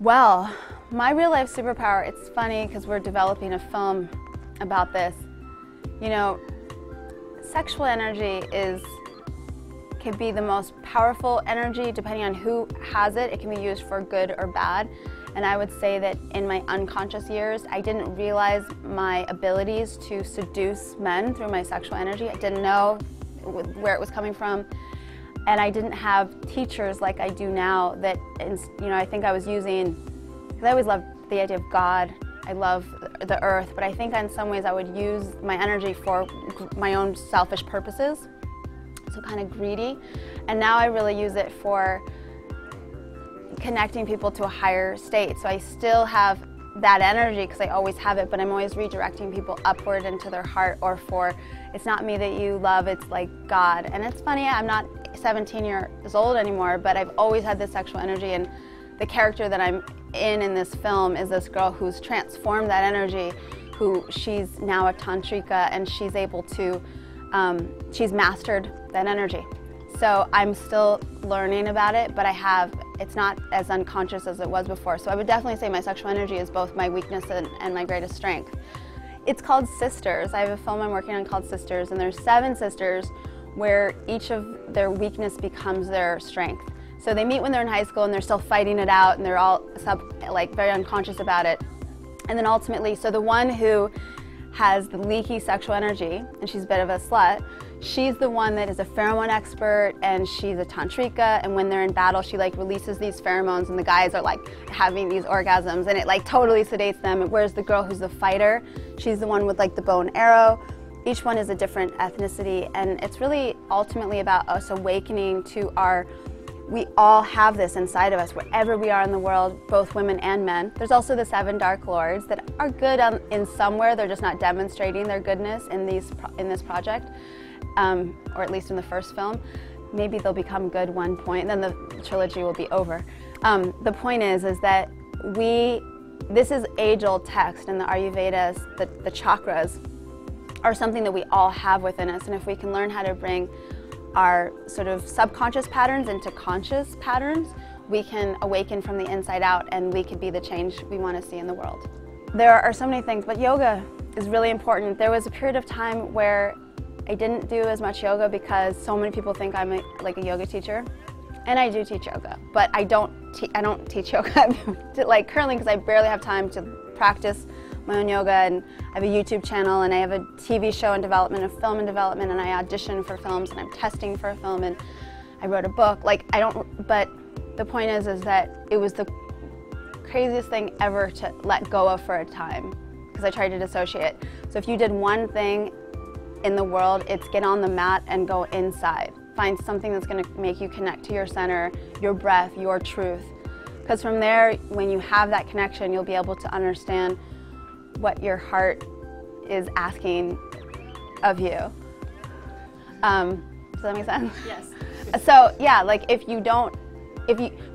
Well, my real life superpower, it's funny because we're developing a film about this. You know, sexual energy can be the most powerful energy depending on who has it. It can be used for good or bad. And I would say that in my unconscious years, I didn't realize my abilities to seduce men through my sexual energy. I didn't know where it was coming from. And I didn't have teachers like I do now that, you know, I think I was using, because I always loved the idea of God. I love the earth, but I think in some ways I would use my energy for my own selfish purposes. So kind of greedy. And now I really use it for connecting people to a higher state. So I still have that energy because I always have it, but I'm always redirecting people upward into their heart, or for, it's not me that you love, it's like God. And it's funny, I'm not 17 years old anymore, but I've always had this sexual energy, and the character that I'm in this film is this girl who's transformed that energy, she's now a tantrika, and she's able to, she's mastered that energy. So I'm still learning about it, but it's not as unconscious as it was before. So I would definitely say my sexual energy is both my weakness and my greatest strength. It's called Sisters. I have a film I'm working on called Sisters, and there's 7 sisters where each of their weakness becomes their strength. So they meet when they're in high school and they're still fighting it out, and they're all very unconscious about it. And then ultimately, so the one who has the leaky sexual energy, and she's a bit of a slut, she's the one that is a pheromone expert, and she's a tantrika, and when they're in battle, she releases these pheromones, and the guys are having these orgasms, and it totally sedates them. Whereas the girl who's the fighter, she's the one with the bow and arrow. Each one is a different ethnicity, and it's really ultimately about us awakening to we all have this inside of us wherever we are in the world, both women and men. There's also the 7 Dark Lords that are good in somewhere, they're just not demonstrating their goodness in this project, or at least in the first film. Maybe they'll become good one point, and then the trilogy will be over. The point is that this is age-old text in the Ayurvedas, the chakras are something that we all have within us, and if we can learn how to bring our sort of subconscious patterns into conscious patterns, we can awaken from the inside out, and we could be the change we want to see in the world. There are so many things, but yoga is really important. There was a period of time where I didn't do as much yoga because so many people think I'm a yoga teacher, and I do teach yoga, but I don't teach yoga currently because I barely have time to practice my own yoga, and I have a YouTube channel, and I have a TV show in development, a film in development, and I audition for films, and I'm testing for a film, and I wrote a book. But the point is that it was the craziest thing ever to let go of for a time, because I tried to dissociate. So if you did one thing in the world, it's get on the mat and go inside. Find something that's going to make you connect to your center, your breath, your truth. Because from there, when you have that connection, you'll be able to understand what your heart is asking of you. Does that make sense? Yes. So yeah,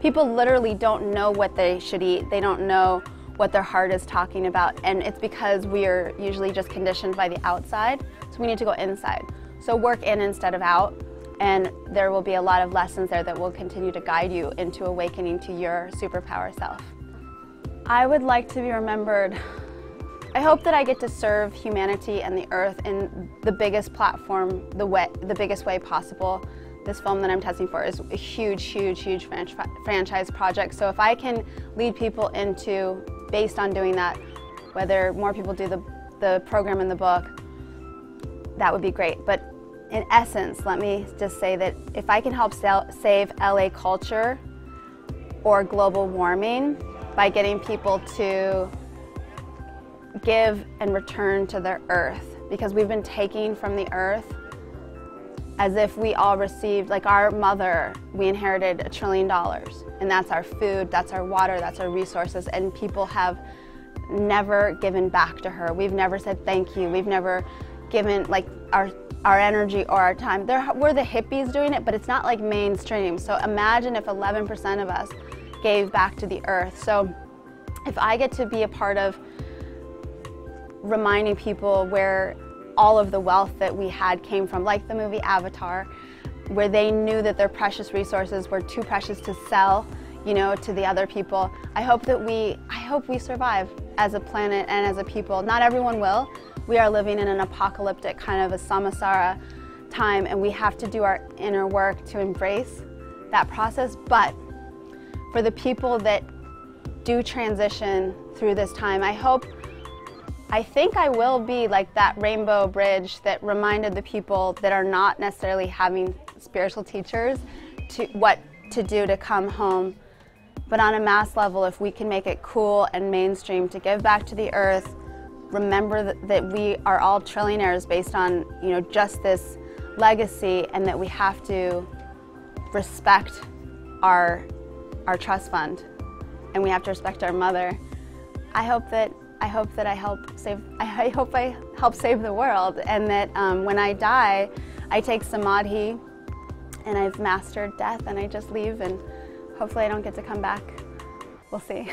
people literally don't know what they should eat. They don't know what their heart is talking about, and it's because we are usually just conditioned by the outside. So we need to go inside. So work in instead of out, and there will be a lot of lessons there that will continue to guide you into awakening to your superpower self. I would like to be remembered. I hope that I get to serve humanity and the earth in the biggest platform, the biggest way possible. This film that I'm testing for is a huge, huge, huge franchise project. So if I can lead people based on doing that, whether more people do the program and the book, that would be great. But in essence, let me just say that if I can help save LA culture or global warming by getting people to give and return to their earth, because we've been taking from the earth as if we all received, our mother, we inherited $1 trillion, and that's our food, that's our water, that's our resources, and people have never given back to her. We've never said thank you. We've never given our energy or our time. We're the hippies doing it, but it's not mainstream. So imagine if 11% of us gave back to the earth. So if I get to be a part of reminding people where all of the wealth that we had came from, like the movie Avatar, where they knew that their precious resources were too precious to sell you know, to the other people. I hope we survive as a planet and as a people. Not everyone will. We are living in an apocalyptic kind of a samsara time, and we have to do our inner work to embrace that process. But for the people that do transition through this time, I think I will be like that rainbow bridge that reminded the people that are not necessarily having spiritual teachers what to do to come home. But on a mass level, if we can make it cool and mainstream to give back to the earth, remember that we are all trillionaires based on, you know, just this legacy, and that we have to respect our trust fund, and we have to respect our mother. I hope I help save the world, and that when I die, I take samadhi and I've mastered death, and I just leave, and hopefully I don't get to come back. We'll see.